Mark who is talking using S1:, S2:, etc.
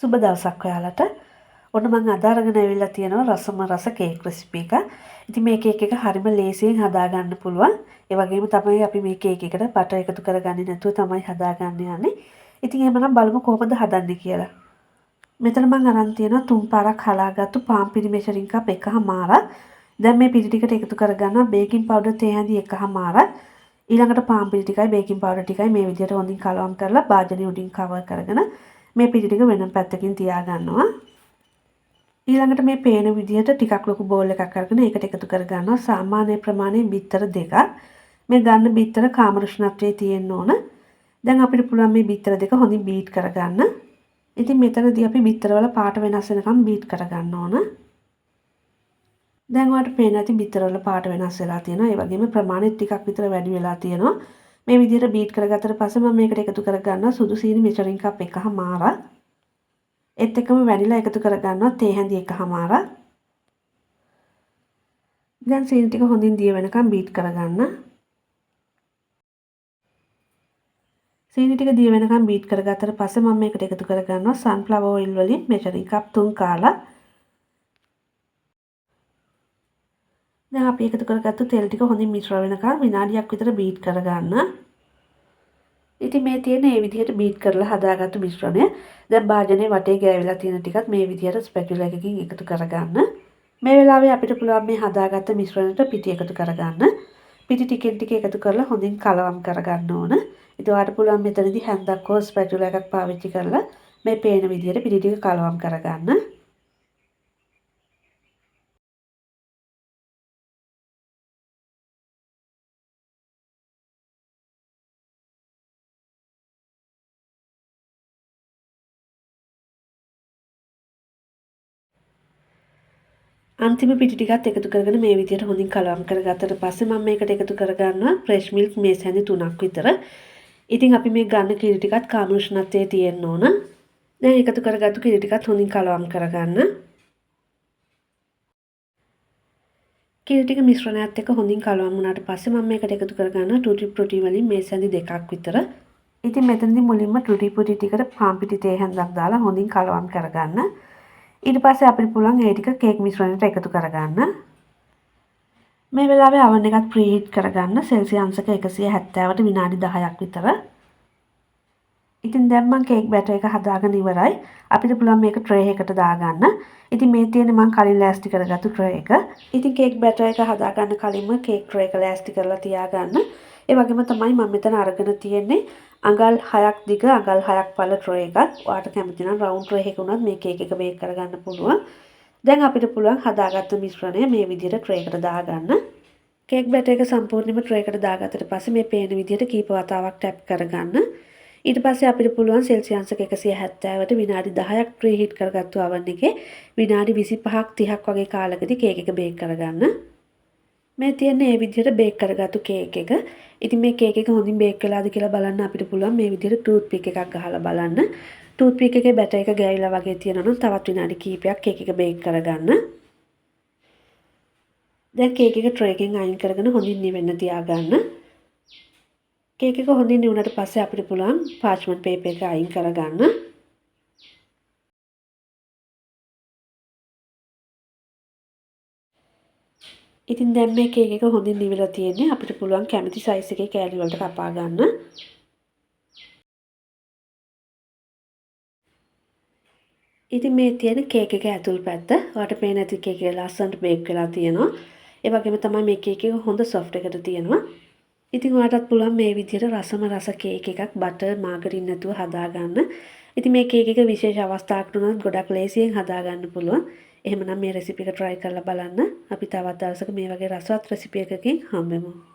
S1: සුබ දවසක් ඔයාලට. ඔන්න මම අද අරගෙන ඇවිල්ලා තියෙනවා රසම රස කේක් රෙසිපි එක. ඉතින් මේ කේක් එක හරිම ලේසියෙන් හදාගන්න පුළුවන්. ඒ වගේම තමයි අපි මේ කේක් එකට බටර් එකතු කරගන්නේ නැතුව තමයි හදාගන්න යන්නේ. ඉතින් එහෙමනම් බලමු කොහොමද හදන්නේ කියලා. මෙතන මම අරන් තියෙනවා 3 පාරක් හලාගත්තු පාන් පිරි මෙෂරින් කප් එකහමාරක්. දැන් මේ පිරි ටිකට එකතු කරගන්නවා බේකින් පවුඩර් තේ හැඳි එකහමාරක්. ඊළඟට පාන් පිරි ටිකයි බේකින් පවුඩර් ටිකයි මේ විදිහට හොඳින් කලවම් කරලා භාජනය උඩින් කවර් කරගෙන මේ පිටි ටික වෙනම පැත්තකින් තියාගන්නවා. ඊළඟට මේ පේන විදිහට ටිකක් ලොකු බෝල් එකක් අරගෙන ඒකට එකතු කරගන්නවා සාමාන්‍ය ප්‍රමාණයෙන් බිත්තර දෙකක්. මේ ගන්න බිත්තර කාමර උෂ්ණත්වයේ තියෙන්න ඕන. දැන් අපිට පුළුවන් මේ බිත්තර දෙක හොඳින් බීට් කරගන්න. ඉතින් මෙතනදී අපි බිත්තර වල පාට වෙනස් වෙනකම් බීට් කරගන්න ඕන. දැන් ඔයාලට පේන ඇති බිත්තර වල පාට වෙනස් වෙලා තියෙනවා. ඒ වගේම ප්‍රමාණය ටිකක් විතර වැඩි වෙලා තියෙනවා. මේ විදිහට බීට් කරගත්තට පස්සේ මම මේකට එකතු කරගන්නවා සුදු සීනි මෙෂරින් කප් එකහමාරක්. ඒත් එක්කම වැනිලා එකතු කරගන්නවා තේ හැඳි එකහමාරක්. දැන් සීනි ටික හොඳින් දිය වෙනකම් බීට් කරගන්න. සීනි ටික දිය වෙනකම් බීට් කරගත්තට පස්සේ මම මේකට එකතු කරගන්නවා සන්ෆ්ලවර් ඔයිල් වලින් මෙෂරින් කප් 3 කාලක්. දැන් අපි එකතු කරගත්තු තෙල් ටික හොඳින් මිශ්‍ර වෙනකම් විනාඩියක් විතර බීට් කරගන්න. ඉතින් මේ තියෙන මේ විදිහට බීට් කරලා හදාගත්තු මිශ්‍රණය දැන් භාජනයේ වටේ ගෑවිලා තියෙන ටිකත් මේ විදිහට ස්පැචුලා එකකින් එකතු කරගන්න. මේ වෙලාවේ අපිට පුළුවන් මේ හදාගත්ත මිශ්‍රණයට පිටි එකතු කරගන්න. පිටි ටිකෙන් ටික එකතු කරලා හොඳින් කලවම් කරගන්න ඕන. ඉතින් ඔයාලට පුළුවන් මෙතනදී හැන්දක් හෝ ස්පැචුලා එකක් පාවිච්චි කරලා මේ පේන විදිහට පිටි ටික කලවම් කරගන්න. අන්තිම පිටි ටිකත් එකතු කරගෙන මේ විදිහට හොඳින් කලවම් කරගත්තට පස්සේ මම මේකට එකතු කරගන්නවා ෆ්‍රෙෂ් මිල්ක් මේස් හැඳි 3ක් විතර. ඉතින් අපි මේ ගන්න කිරි ටිකත් කාම උෂ්ණත්වයේ තියෙන්න ඕන. දැන් එකතු කරගත්තු කිරි ටිකත් හොඳින් කලවම් කරගන්න. කිරි ටික මිශ්‍රණයත් එක්ක හොඳින් කලවම් වුණාට පස්සේ මම මේකට එකතු කරගන්නවා ටුටි ෆ්‍රූටි වලින් මේස් හැඳි 2ක් විතර. ඉතින් මෙතනදී මුලින්ම ටුටි ෆ්‍රූටි ටිකට පාන් පිටි තේ හැඳක් දාලා හොඳින් කලවම් කරගන්න. ඊට පස්සේ අපිට පුළුවන් ඒ ටික කේක් මිශ්‍රණයට එකතු කරගන්න. මේ වෙලාවේ oven එකත් ප්‍රීහීට් කරගන්න සෙල්සියස් අංශක 170ට විනාඩි 10ක් විතර. ඉතින් දැන් මම කේක් බැටර් එක හදාගෙන ඉවරයි. අපිට පුළුවන් මේක ට්‍රේ එකකට දාගන්න. ඉතින් මේ තියෙන්නේ මම කලින් ලෑස්ති කරගත්තු ට්‍රේ එක. ඉතින් කේක් බැටර් එක හදාගන්න කලින්ම කේක් ට්‍රේ එක ලෑස්ති කරලා තියාගන්න. ඒ වගේම තමයි මම මෙතන අරගෙන තියෙන්නේ අඟල් 6ක් දිග අඟල් 6ක් පළ ට්‍රේ එකක්. ඔයාලට කැමති නම් රවුන්ඩ් ට්‍රේ එකක උනත් මේ කේක් එක බේක් කරගන්න පුළුවන්. දැන් අපිට පුළුවන් හදාගත්ත මිශ්‍රණය මේ විදිහට ට්‍රේ එකට දාගන්න. කේක් බැටර් එක සම්පූර්ණයෙන්ම ට්‍රේ එකට දාගත්තට පස්සේ මේ පේන විදිහට කීප වතාවක් ටැප් කරගන්න. ඊට පස්සේ අපිට පුළුවන් සෙල්සියස් අංශක 170ට විනාඩි 10ක් ප්‍රීහීට් කරගත්තු oven එකේ විනාඩි 25ක් 30ක් වගේ කාලෙකදී කේක් එක බේක් කරගන්න. මේ තියෙන මේ විදිහට බේක් කරගත්තු කේක් එක. ඉතින් මේ කේක් එක හොඳින් බේක් වෙලාද කියලා බලන්න අපිට පුළුවන් මේ විදිහට ටූත් පික් එකක් ගහලා බලන්න. ටූත් පික් එකේ බැටර් එක ගෑවිලා වගේ තියෙනවා නම් තවත් විනාඩි කිහිපයක් කේක් එක බේක් කරගන්න. දැන් කේක් එක ට්‍රේ එකෙන් අයින් කරගෙන හොඳින් නිවෙන්න තියාගන්න. කේක් එක හොඳින් නිවුණාට පස්සේ අපිට පුළුවන් පාර්ච්මන්ට් පේපර් එක අයින් කරගන්න. ඉතින් දැන් මේ කේක් එක හොඳින් නිවිලා තියෙන්නේ. අපිට පුළුවන් කැමති සයිස් එකේ කෑලි වලට කපා ගන්න. ඉතින් මේ තියෙන කේක් එක ඇතුල් පැත්ත ඔයාලට පේන ඇති කේක් එක ලස්සනට බේක් වෙලා තියෙනවා. ඒ වගේම තමයි මේ කේක් එක හොඳ සොෆ්ට් එකට තියෙනවා. ඉතින් ඔයාලටත් පුළුවන් මේ විදිහට රසම රස කේක් එකක් බටර් මාගරින් නැතුව හදාගන්න. ඉතින් මේ කේක් එක විශේෂ අවස්ථාවකට උනත් ගොඩක් ලේසියෙන් හදාගන්න පුළුවන්. එහෙමනම් මේ රෙසිපි එක try කරලා බලන්න. අපි තවත් දවසක මේ වගේ රසවත් රෙසිපි එකකින් හම්බෙමු.